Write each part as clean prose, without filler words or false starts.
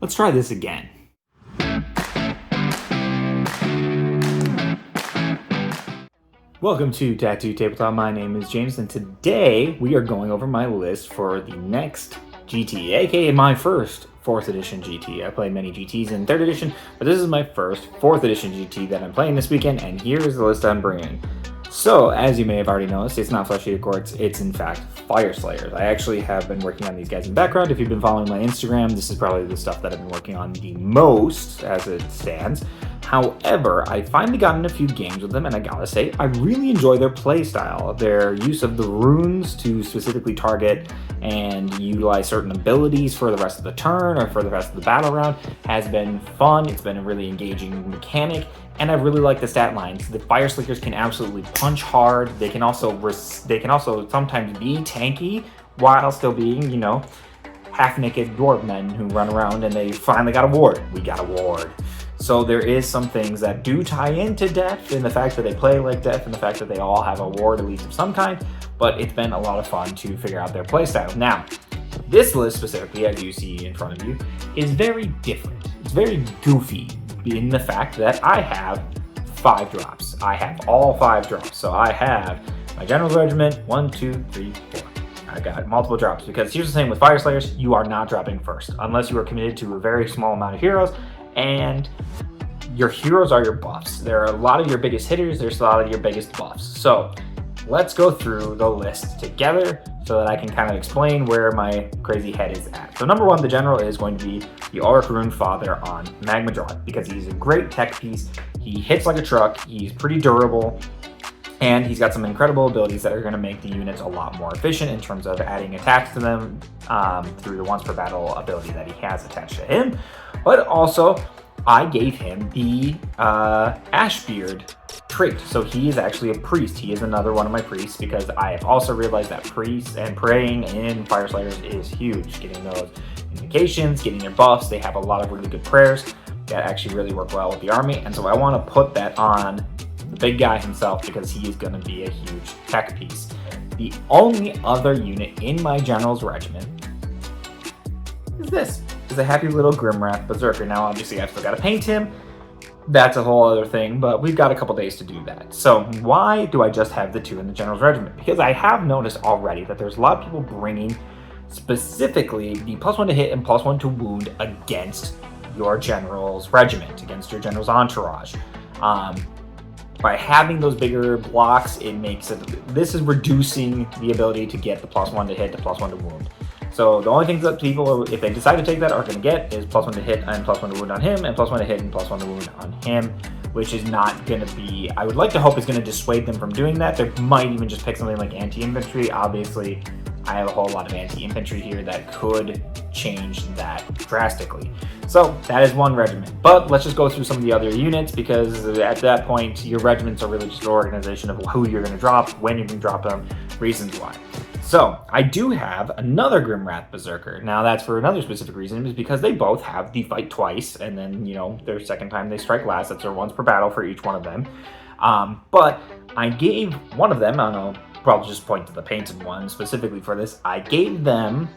Let's try this again. Welcome to Tattoo Tabletop. My name is James, and today we are going over my list for the next GT, aka my first 4th edition GT. I played many GTs in 3rd edition, but this is my first 4th edition GT that I'm playing this weekend, and here's the list I'm bringing. So, as you may have already noticed, it's not Fleshy Courts, it's in fact Fyreslayers. I actually have been working on these guys in the background. If you've been following my Instagram, this is probably the stuff that I've been working on the most as it stands. However, I finally gotten a few games with them, and I gotta say, I really enjoy their play style. Their use of the runes to specifically target and utilize certain abilities for the rest of the turn or for the rest of the battle round has been fun. It's been a really engaging mechanic, and I really like the stat lines. The Fyreslayers can absolutely punch hard. They can also sometimes be tanky while still being, half-naked dwarf men who run around, and they finally got a ward. We got a ward. So there is some things that do tie into Death, in the fact that they play like Death, and the fact that they all have a ward at least of some kind, but it's been a lot of fun to figure out their playstyle. Now, this list specifically, as you see in front of you, is very different. It's very goofy in the fact that I have 5 drops. I have all 5 drops. So I have my General's Regiment, 1, 2, 3, 4. I got multiple drops, because here's the thing with Fyreslayers, you are not dropping first, unless you are committed to a very small amount of heroes, and your heroes are your buffs. There are a lot of your biggest hitters, there's a lot of your biggest buffs. So let's go through the list together so that I can kind of explain where my crazy head is at. So number 1, the General is going to be the Auric Rune Father on Magma Draw, because he's a great tech piece. He hits like a truck, he's pretty durable, and he's got some incredible abilities that are going to make the units a lot more efficient in terms of adding attacks to them through the once per battle ability that he has attached to him. But also, I gave him the Ashbeard trait. So he is actually a priest. He is another one of my priests, because I have also realized that priests and praying in Fyreslayers is huge. Getting those invocations, getting their buffs, they have a lot of really good prayers that actually really work well with the army. And so I want to put that on the big guy himself, because he is going to be a huge tech piece. The only other unit in my General's Regiment is this. Is a happy little Grimwrath Berserker. Now, obviously, I've still got to paint him. That's a whole other thing, but we've got a couple days to do that. So why do I just have the 2 in the General's Regiment? Because I have noticed already that there's a lot of people bringing specifically the +1 to hit and +1 to wound against your General's Regiment, against your General's entourage. By having those bigger blocks, it makes it, this is reducing the ability to get the +1 to hit to +1 to wound. So the only things that people, if they decide to take that, are going to get is +1 to hit and +1 to wound on him, and +1 to hit and +1 to wound on him, which is not going to be, I would like to hope is going to dissuade them from doing that. They might even just pick something like anti-infantry. Obviously, I have a whole lot of anti-infantry here that could change that drastically. So that is one regiment. But let's just go through some of the other units, because at that point, your regiments are really just an organization of who you're going to drop, when you can drop them, reasons why. So I do have another Grimwrath Berserker. Now that's for another specific reason, is because they both have the fight twice, and then, their second time they strike last. That's their once per battle for each one of them. But I gave one of them, I'll probably just point to the painted one specifically for this, I gave them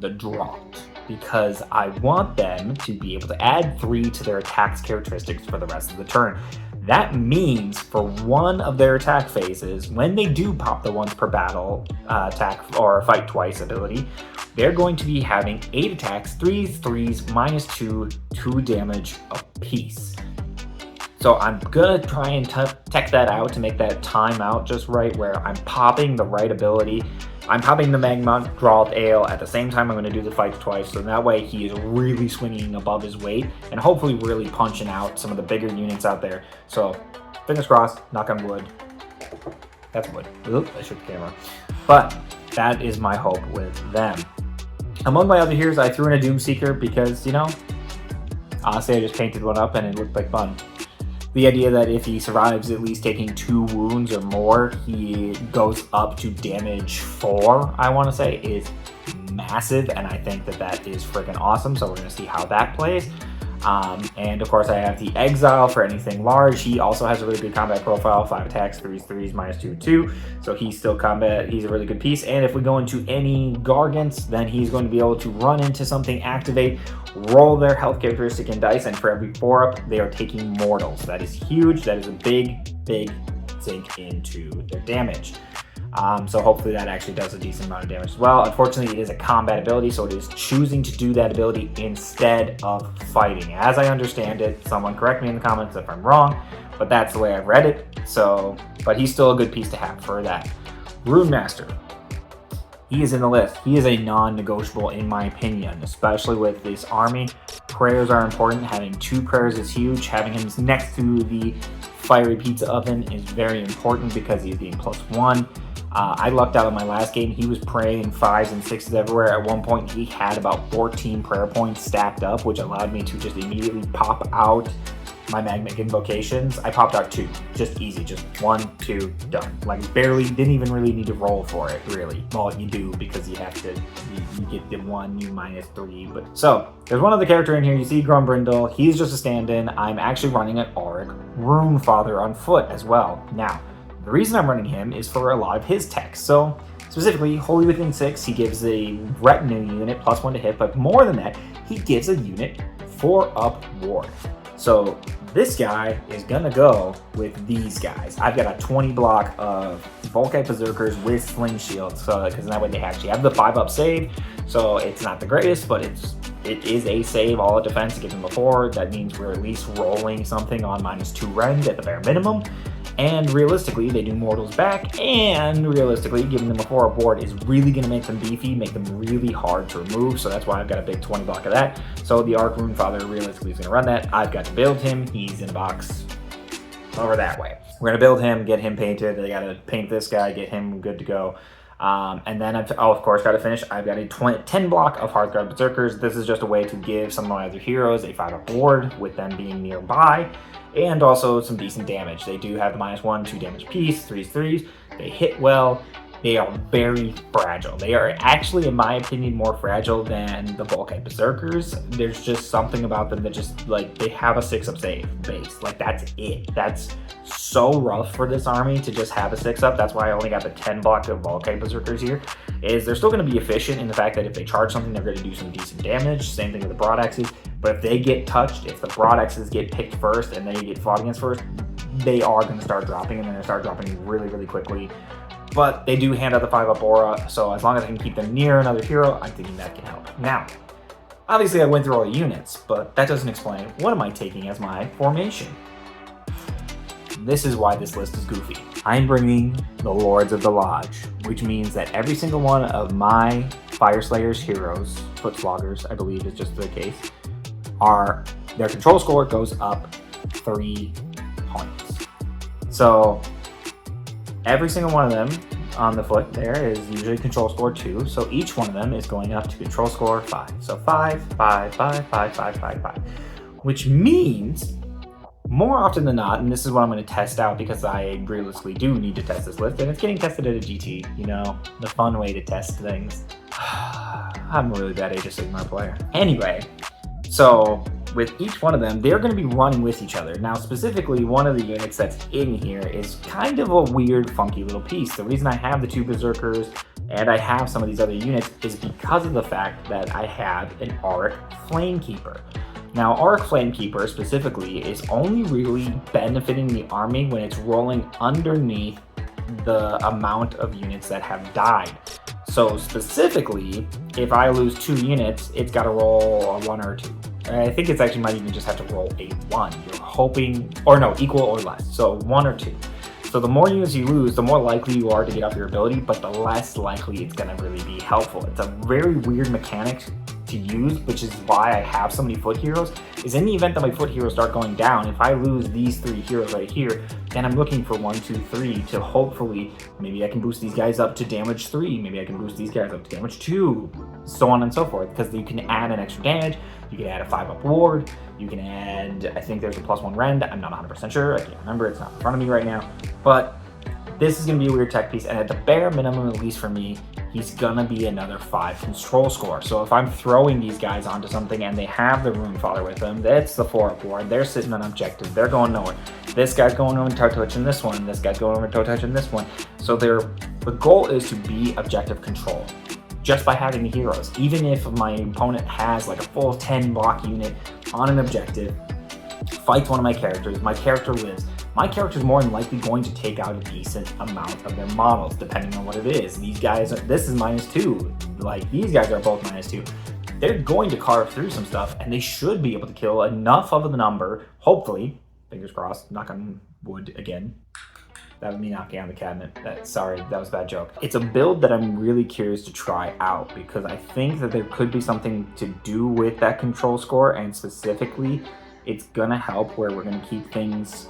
the Dropped, because I want them to be able to add 3 to their attack's characteristics for the rest of the turn. That means for one of their attack phases, when they do pop the once per battle attack or fight twice ability, they're going to be having 8 attacks, 3s, -2, 2 damage apiece. So I'm gonna try and tech that out to make that time out just right, where I'm popping the right ability. I'm popping the Magma Drawled Ale at the same time I'm going to do the fight twice, so that way he is really swinging above his weight and hopefully really punching out some of the bigger units out there. So fingers crossed, knock on wood. That's wood. Oop, I shook the camera. But that is my hope with them. Among my other heroes, I threw in a Doomseeker because, honestly, I just painted one up and it looked like fun. The idea that if he survives at least taking 2 wounds or more, he goes up to damage 4, I want to say, is massive, and I think that is freaking awesome, so we're going to see how that plays. And of course I have the Exile for anything large. He also has a really good combat profile, 5 attacks, 3s, -2/2. So he's still combat, he's a really good piece. And if we go into any Gargants, then he's going to be able to run into something, activate, roll their health characteristic in dice, and for every 4-up, they are taking mortals. That is huge. That is a big sink into their damage. So hopefully that actually does a decent amount of damage as well. Unfortunately, it is a combat ability, so it is choosing to do that ability instead of fighting. As I understand it, someone correct me in the comments if I'm wrong, but that's the way I've read it. So, but he's still a good piece to have for that. Rune Master. He is in the list. He is a non-negotiable in my opinion, especially with this army. Prayers are important. Having 2 prayers is huge. Having him next to the fiery pizza oven is very important because he's getting +1. I lucked out in my last game. He was praying 5s and 6s everywhere. At one point, he had about 14 prayer points stacked up, which allowed me to just immediately pop out my Magmatic Invocations. I popped out 2, just easy, just 1, 2, done. Like barely, didn't even really need to roll for it, really. Well, you do because you have to, you get the 1, you -3. But so there's one other character in here. You see Grumbrindle. He's just a stand-in. I'm actually running an Auric Runefather on foot as well. Now, the reason I'm running him is for a lot of his techs. So specifically, Holy Within 6, he gives a retinue unit +1 to hit, but more than that, he gives a unit 4-up ward. So this guy is gonna go with these guys. I've got a 20 block of Volkite Berserkers with Sling Shields, so because that way they actually have the 5-up save. So it's not the greatest, but it is a save, all at defense to give them a 4. That means we're at least rolling something on -2 rend at the bare minimum. And realistically, they do mortals back, and realistically, giving them a 4-up ward is really going to make them beefy, make them really hard to remove, so that's why I've got a big 20 block of that. So the Auric Runefather realistically is going to run that. I've got to build him. He's in a box over that way. We're going to build him, get him painted. I got to paint this guy, get him good to go. And then I've, of course, got to finish. I've got a 10 block of Hearthguard Berserkers. This is just a way to give some of my other heroes a 5-up ward with them being nearby, and also some decent damage. They do have the -1, 2 damage piece, 3s. They hit well. They are very fragile. They are actually, in my opinion, more fragile than the Volkite Berserkers. There's just something about them that just, like, they have a 6-up save base. Like, that's it. That's so rough for this army to just have a 6-up. That's why I only got the 10 block of Volkite Berserkers here. Is they're still going to be efficient in the fact that if they charge something, they're going to do some decent damage. Same thing with the Broadexes. But if they get touched, if the Broadexes get picked first and they get fought against first, they are going to start dropping, and they're going to start dropping really, really quickly. But they do hand out the 5-up aura, so as long as I can keep them near another hero, I'm thinking that can help. Now, obviously I went through all the units, but that doesn't explain what am I taking as my formation. This is why this list is goofy. I'm bringing the Lords of the Lodge, which means that every single one of my Fyreslayers heroes, Footsloggers, I believe is just the case, their control score goes up 3 points. So every single one of them on the foot there is usually control score 2, so each one of them is going up to control score 5. So 5, 5, 5, 5, 5, 5, 5. Which means, more often than not, and this is what I'm going to test out because I realistically do need to test this list, and it's getting tested at a GT, you know, the fun way to test things. I'm a really bad Age of Sigmar player. Anyway, so with each one of them, they're going to be running with each other. Now, specifically, one of the units that's in here is kind of a weird, funky little piece. The reason I have the 2 Berserkers and I have some of these other units is because of the fact that I have an Auric Flamekeeper. Now, Auric Flamekeeper specifically is only really benefiting the army when it's rolling underneath the amount of units that have died. So specifically, if I lose 2 units, it's got to roll a 1 or a 2. I think it's actually might even just have to roll a 1. You're hoping, or no, equal or less. So 1 or 2. So the more units you lose, the more likely you are to get off your ability, but the less likely it's going to really be helpful. It's a very weird mechanic to use, which is why I have so many foot heroes, is in the event that my foot heroes start going down, if I lose these 3 heroes right here, then I'm looking for 1, 2, 3 to hopefully, maybe I can boost these guys up to damage 3, maybe I can boost these guys up to damage 2, so on and so forth, because you can add an extra damage, you can add a 5-up ward, you can add, I think there's a +1 rend, I'm not 100% sure, I can't remember, it's not in front of me right now, but This is going to be a weird tech piece, and at the bare minimum, at least for me, he's going to be another 5 control score. So if I'm throwing these guys onto something and they have the Rune Father with them, that's the 4-up ward. They're sitting on objective. They're going nowhere. This guy's going over toe touching this one. This guy's going over toe touching this one. So the goal is to be objective control just by having the heroes. Even if my opponent has like a full 10 block unit on an objective, fights one of my characters, my character lives. My character is more than likely going to take out a decent amount of their models, depending on what it is. These guys, this is -2. Like, these guys are both -2. They're going to carve through some stuff, and they should be able to kill enough of the number, hopefully, fingers crossed, knock on wood again. That was me knocking on the cabinet. Sorry, that was a bad joke. It's a build that I'm really curious to try out, because I think that there could be something to do with that control score, and specifically, it's gonna help where we're gonna keep things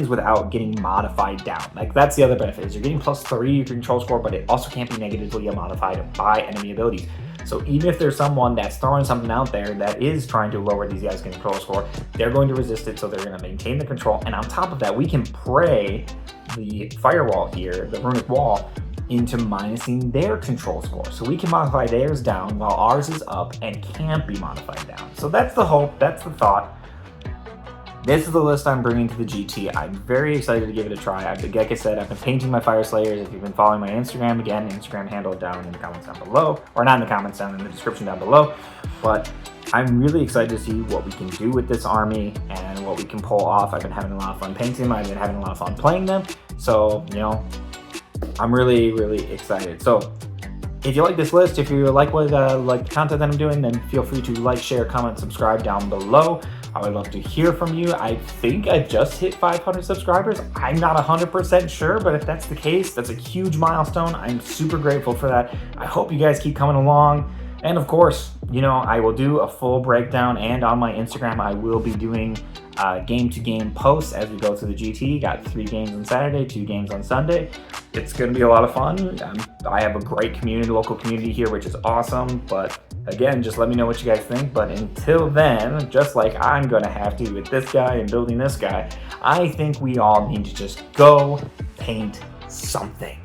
without getting modified down. Like, that's the other benefit, is you're getting +3 control score, but it also can't be negatively modified by enemy abilities. So even if there's someone that's throwing something out there that is trying to lower these guys' control score, they're going to resist it, so they're going to maintain the control. And on top of that, we can pray the firewall here, the runic wall, into minusing their control score. So we can modify theirs down while ours is up and can't be modified down. So that's the hope, that's the thought. This is the list I'm bringing to the GT. I'm very excited to give it a try. Like I said, I've been painting my Fyreslayers. If you've been following my Instagram, again, Instagram handle down in the comments down below, or not in the comments, down in the description down below. But I'm really excited to see what we can do with this army and what we can pull off. I've been having a lot of fun painting them. I've been having a lot of fun playing them. So, you know, I'm really, really excited. So if you like this list, if you like the content that I'm doing, then feel free to like, share, comment, subscribe down below. I would love to hear from you. I think I just hit 500 subscribers. I'm not 100% sure, but if that's the case, that's a huge milestone. I'm super grateful for that. I hope you guys keep coming along. And of course, you know, I will do a full breakdown, and on my Instagram, I will be doing game-to-game posts as we go through the GT. Got 3 games on Saturday, 2 games on Sunday. It's gonna be a lot of fun. I have a great community, local community here, which is awesome. But again, just let me know what you guys think. But until then, just like I'm gonna have to with this guy and building this guy, I think we all need to just go paint something.